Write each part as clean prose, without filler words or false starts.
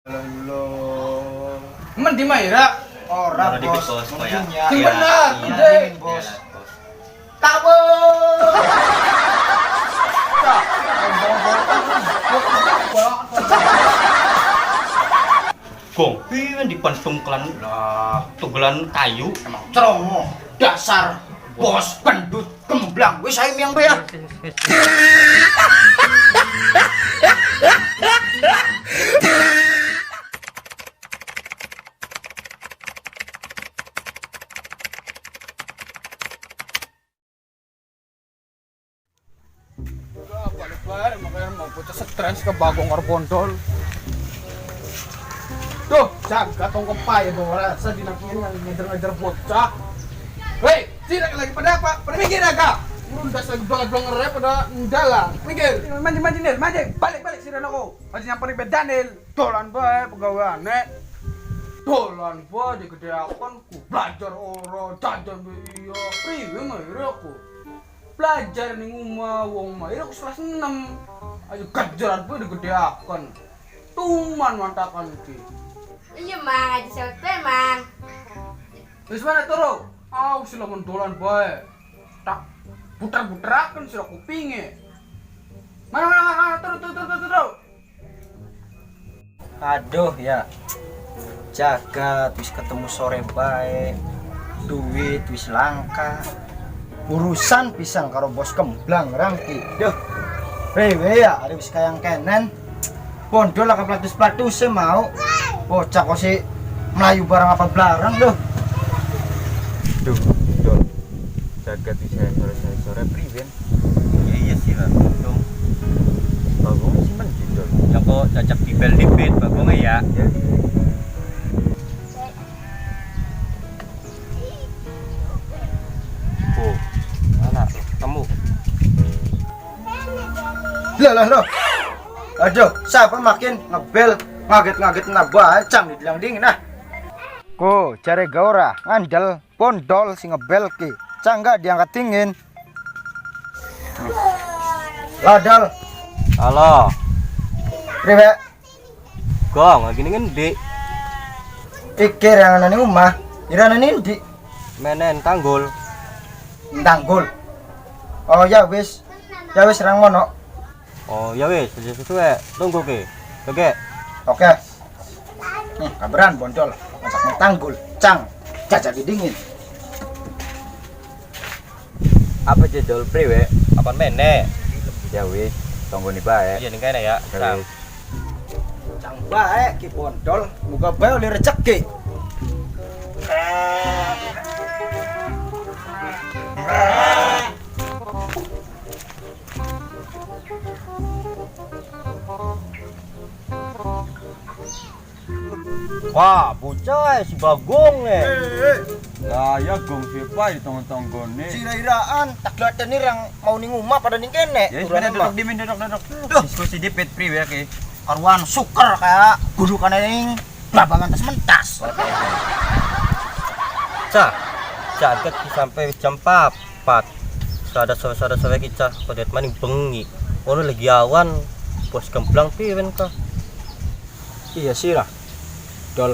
Halo. Men di Maira? Ora Bos. bos, Sing bener, gede. bos. Kabur. Gong, piye dipan tungkelan lah, tunggelan kayu. Emang ceromo dasar bos gendut gemblang. Wis ae miang be ya. Balik makanya mau bocah stres ke bagong bondol. Tuh, jaga tong kepai bawa rasa dinakin yang ngejar-ngejar bocah. Hei, sini lagi pada apa? Pada mikir agak. Udah lagi belong-belong ngerep pada ndalang. Mikir. Manji Nil, manji. Balik sini aku. Masih nyamperin bed Daniel. Dolan bae pegawaiane. Dolan bae digedeakan ku belajar ora jajan iya. Priwe ngene aku. Belajar ning omah wong mah aku kelas 6. Ayo gajaran bae digedeakan. Tuman mantakan iki. Iya mang, aja selesai mang. Wis mana turu? Sila mendolan bae. Tak putar-putaraken sira kupinge. Mana turu. Aduh ya, jagat wis ketemu sore bae, duit wis langka, urusan pisang karo bos kemblang rangki. Duh, rewe ya, ada wis kayang kenen, pondol lah keplatus-platus mau, bocah kok si melayu barang apa belarang duh. Duh, dol. Jagat bisa sore priwen. Iya sih lah. Dong. Bagong sih men dol. Ya kok cacak dibel dibet bagong ya. Oh, mana kamu? Loh. Aduh, siapa makin ngebel ngaget-ngaget nabah cang dibilang dingin nah. Ko, cari gaura ngandel pondol si ngebel ki. Cangga diangkat dingin. Ladal. Halo. Priwe. Gong, lagi ngendi? Ikir yang ana ning omah. Irana nindi. Menen tanggul. Tanggul. Oh ya wis. Ya wis rang ngono. Oh, ya wis, sesuai. Tunggu ke. Oke. Oke. Nih, kabaran bondol. Masak nang tanggul. Cang. Jajaki dingin. Apa jadol priwe? Apa mene? Ya wis, tunggu nih bae. Iya ning kene ya. Cang. Cang bae ki bondol. Muga bae oleh rezeki. Wah, bocah si Bagong Lah ya gong siapa di tonggo-tonggone. Sira-iraan tak glaten ni rang mau ning omah pada ning kene. Ya wis Urane duduk mah. di min duduk. Duh. Diskusi dipit priwe ki. Karuan suker kayak gudukane ning labangan tas mentas. Cah, jagat sampai jam 4. Sada sore kita padet maning bengi. Ono lagi awan, bos gemblang piwen ka? Iya sih lah. Dol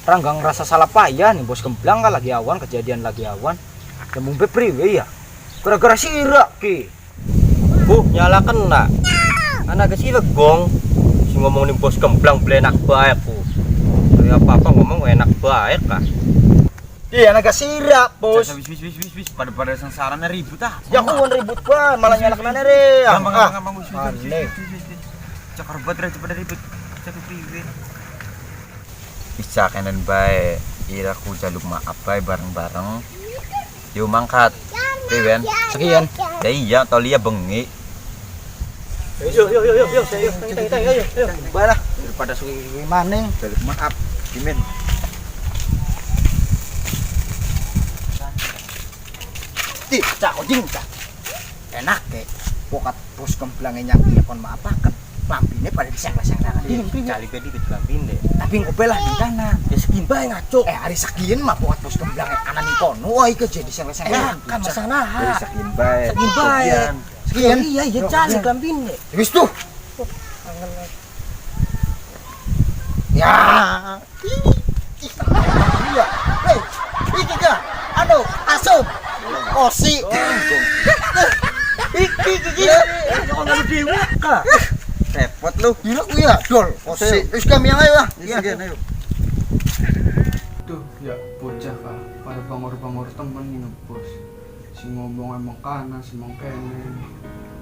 ranggang rasa salah payah nih bos gemblang kan lagi awan kejadian lagi awan. Ya mumpe priwe ya. Gara-gara sira ki. Nyala kena. Anak ke sira gong. Si ngomong ning bos gemblang enak bae aku. Ya apa ngomong enak bae kah? Iya naga sira bos. Wis pada sengsarane ribut ah. Ya aku mau ribut banget malah nyala kena nere. Gampang wis. Aneh. Cakar banget pada ribut. Cak priwe. Bisa kanan bae. Ira ku jaluk maaf bae bareng-bareng. Yuk mangkat. Priwen. Sekian. Ya iya, tau liya bengi. Yuk. Baiklah daripada suwi maning. Jaluk maaf. Dimin. Cak ojing cak. Enak ke. Pokat bos kemblangnya nyampi kon maapaken. Lampine pada disang-sangan dingin priwe. Kali bedi bet lampine. Tapi ngobelah ning kana. Ya segin bae ngaco. Hari segin mah pokat bos kemblangnya anan ning kono. Wah iki jadi disang-sangan. Kan masana. Dari sakin bae. Segin bae. Segin. Iya calik lampine. Wis tuh. Ya. Iya. Hei, iki ka. Anu, asup. Kosi. Iki. Kok nggak dewa ka? Repot lu. Gila ku ya, dol. Kosi. Wis kami yang ayo ah. Iya, ayo. Tuh, ya bocah kah. Pada bangor-bangor temen ini bos. Si ngomong emang kanan, si ngomong kene.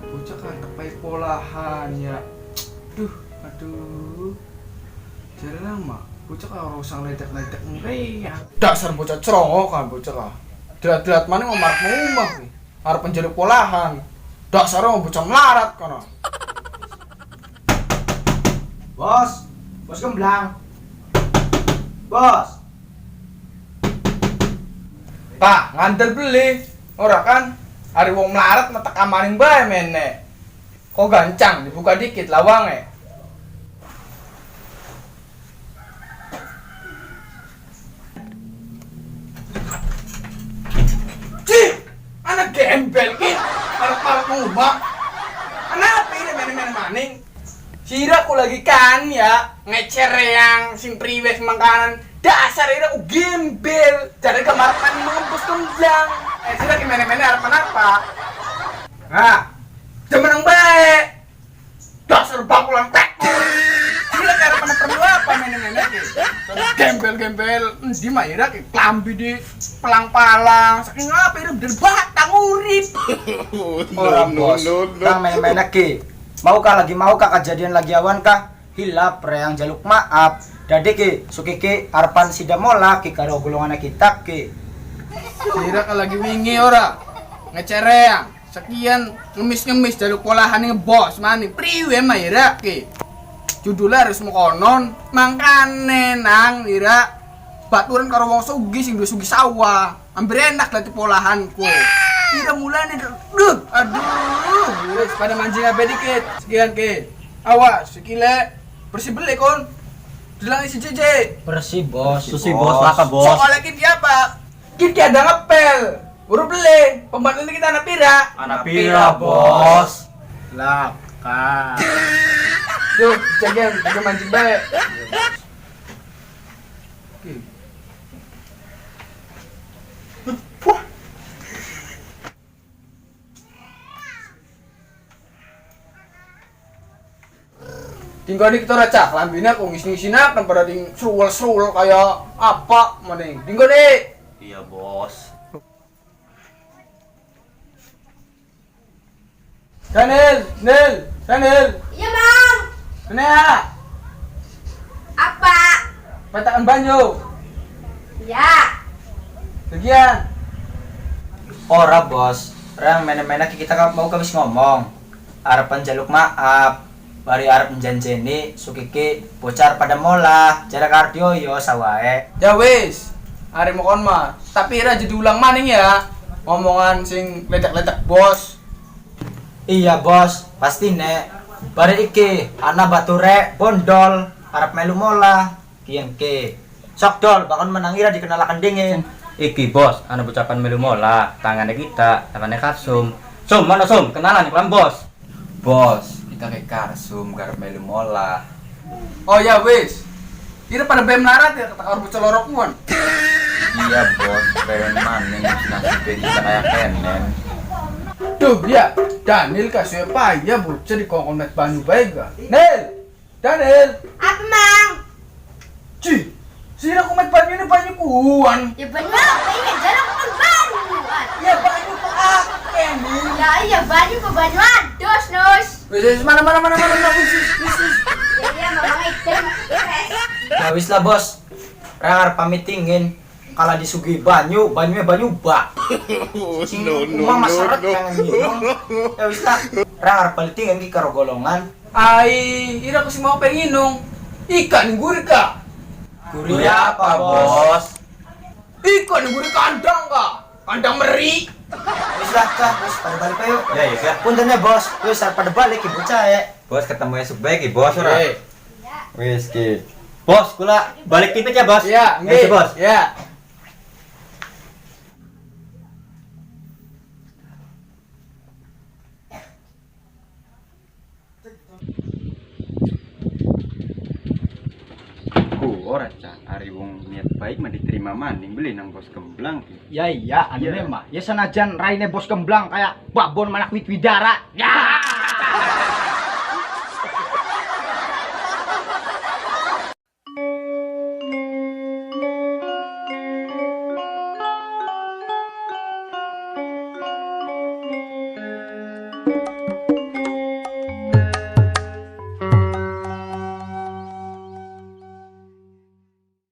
Bocah kan tepai polahan ya. Aduh. Jarang mah. Bocah kan orang usang ledek-ledek ngeriak. Dasar bocah cerongo kan bocah kah. Delat-delat mana mau marah ngomong nih. Harap penjaluk polahan. Dasar mau bocah melarat kan. Bos gemblang. Bos. Pak, ngandel beli. Ora kan, hari wong melarat mata kamaring bae mene. Kok gancang dibuka dikit lawange. Cih, anak gembel ki. Parek-parek ngubah. Kenapa ini mene-mene maning? Sira aku lagi kan ya, ngecer yang sing priwes makanan. Dasar ini aku gembel. Jadi kemarin mengembus kembang. Sira gimana-mana harapan apa? Nah, temenang baik. Dasar bakulan teko. Sira harapan perlu apa mene-mene ki? Gembel-gembel. Di mah ira ki klambi di pelang-palang. Saking apa ira bener batang urip. Orang bos. Kang main-main lagi. Mau kah kejadian lagi awan kah? Hilap reang jaluk maaf. Dadi ki sukiki arpan sida mola ki karo golongan kita ki. Sira ka lagi wingi ora. Ngecereang. Sekian ngemis-ngemis jaluk polahan ngebos mani. Priwe mah ira ki. Judulnya harus konon mangkane nang ira baturan karo wong sugih sing duwe sugih sawah. Ambil enak lah polahanku. Ira mulane aduh. Wis pada mancing abe dikit. Sekian ki. Awas sikile bersih beli kon. Dilang isi jeje. Bersih bos. Susi bos, laka bos. Soalnya ki dia apa? Ki ada ngepel. Baru beli. Pembantu kita anak pira. Anak pira, bos. Laka. Tuh, jaga mancing baik. Oke. Tinggal di kita raca, lambina kok ngisi-ngisina kan pada ding serul-serul kayak apa mending. Tinggal deh. Iya, bos. Daniel. Iya, Bang. Mana ya? Apa? Petakan banyu. Ya. Bagian. Ora bos. Rang main-main lagi kita mau kawis ngomong. Harapan jaluk maaf. Bari arep njanjeni sukiki bocor pada mola. Jarak kardio yo sawae. Ya wis. Hari mau kon mah. Tapi ira jadi ulang maning ya. Ngomongan sing ledak-ledak bos. Iya bos, pasti nek. Bari iki ana bature bondol arep melu mola. Kiyen ke. Sok dol bakon menangira dikenalakan dingin. Iki bos, anu ucapan melu mola, tangannya kita, tangannya Karsum. Sum, mana Sum? Kenalan iklan bos. Bos, kita kayak karsum karep melu mola. Oh ya wis. Ira pada bem larat ya kata karo bocah lorokmuan. Iya bos, keren maning nasibnya kita kayak kenen. Duh ya, Daniel kasih apa ya bocah di kongkonet banyu baik gak? Daniel. Apa, Mang? Ci, sira kumet banyu ini banyu kuan. Ya banyu apa ini? Jalan kan banyu. Ya banyu pakai nih. Ya iya banyu ke banyu ados, Nus. Wis mana wis. Ya mamang itu. Ya wis lah bos. Rang arep pamit tingin. Kala disugi banyu, banyunya banyu bak. Sing umang masarat kangen minum. Ya wis lah. Rang arep balik tingin ki karo golongan. Ai, ira kasi mau penginong. Ikan gurih ka. Gurih apa bos? Ikan gurih kandang ka. Kandang meri. Wis lah kah, wis pada balik ayo. Ya, iya. Punten ya bos, wis arep pada balik ibu cae. Bos ketemu esuk baik bos ora. Wis ki. Bos, kula balik tipit ya, bos. Ya, Ya, bos. Ya. ora cak ari wong niat baik mah diterima maning beli nang bos gemblang ki. Ya iya, anu Iya. mah. Ya sanajan raine bos kemblang kayak babon manak wit widara. Ya.